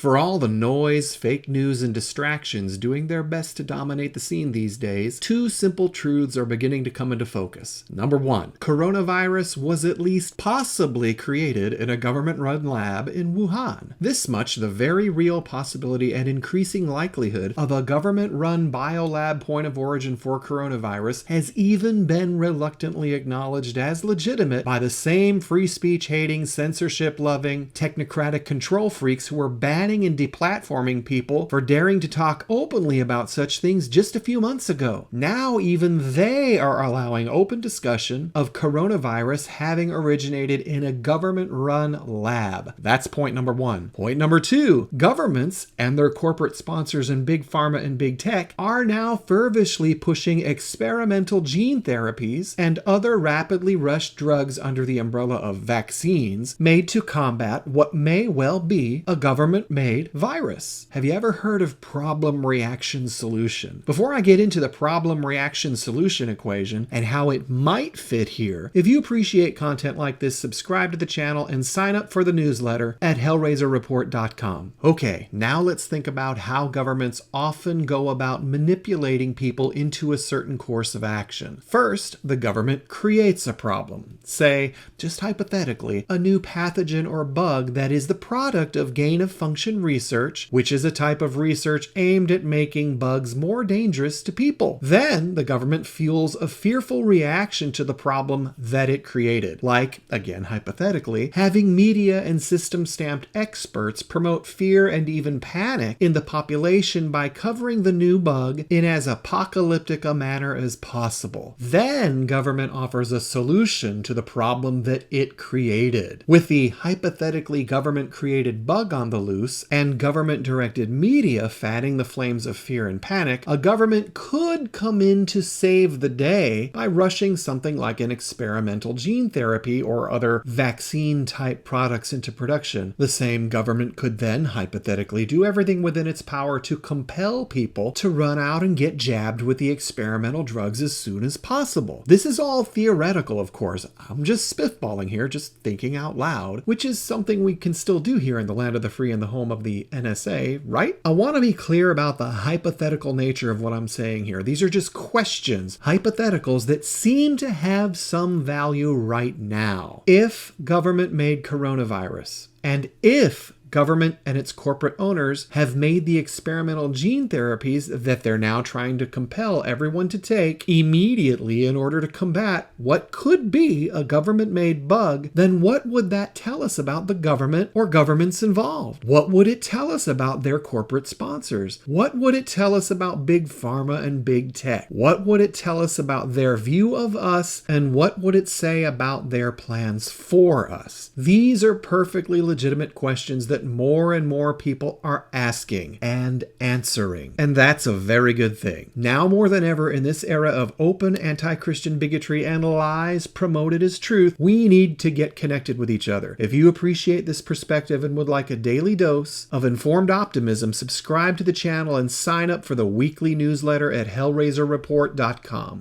For all the noise, fake news, and distractions doing their best to dominate the scene these days, two simple truths are beginning to come into focus. Number one, coronavirus was at least possibly created in a government-run lab in Wuhan. This much the very real possibility and increasing likelihood of a government-run biolab point of origin for coronavirus has even been reluctantly acknowledged as legitimate by the same free speech-hating, censorship-loving, technocratic control freaks who were banning and deplatforming people for daring to talk openly about such things just a few months ago. Now even they are allowing open discussion of coronavirus having originated in a government-run lab. That's point number one. Point number two, governments and their corporate sponsors in big pharma and big tech are now fervishly pushing experimental gene therapies and other rapidly rushed drugs under the umbrella of vaccines made to combat what may well be a government-made virus. Have you ever heard of problem-reaction solution? Before I get into the problem-reaction solution equation and how it might fit here, if you appreciate content like this, subscribe to the channel and sign up for the newsletter at hellrazerreport.com. Okay, now let's think about how governments often go about manipulating people into a certain course of action. First, the government creates a problem. Say, just hypothetically, a new pathogen or bug that is the product of gain-of-function research, which is a type of research aimed at making bugs more dangerous to people. Then the government fuels a fearful reaction to the problem that it created, like, again hypothetically, having media and system-stamped experts promote fear and even panic in the population by covering the new bug in as apocalyptic a manner as possible. Then government offers a solution to the problem that it created. With the hypothetically government-created bug on the loose and government-directed media fanning the flames of fear and panic, a government could come in to save the day by rushing something like an experimental gene therapy or other vaccine-type products into production. The same government could then hypothetically do everything within its power to compel people to run out and get jabbed with the experimental drugs as soon as possible. This is all theoretical, of course. I'm just spitballing here, just thinking out loud, which is something we can still do here in the land of the free and the home of the NSA, right? I want to be clear about the hypothetical nature of what I'm saying here. These are just questions, hypotheticals that seem to have some value right now. If government made coronavirus, and if government and its corporate owners have made the experimental gene therapies that they're now trying to compel everyone to take immediately in order to combat what could be a government-made bug, then what would that tell us about the government or governments involved? What would it tell us about their corporate sponsors? What would it tell us about big pharma and big tech? What would it tell us about their view of us, and what would it say about their plans for us? These are perfectly legitimate questions that more and more people are asking and answering. And that's a very good thing. Now more than ever in this era of open anti-Christian bigotry and lies promoted as truth, we need to get connected with each other. If you appreciate this perspective and would like a daily dose of informed optimism, subscribe to the channel and sign up for the weekly newsletter at hellrazerreport.com.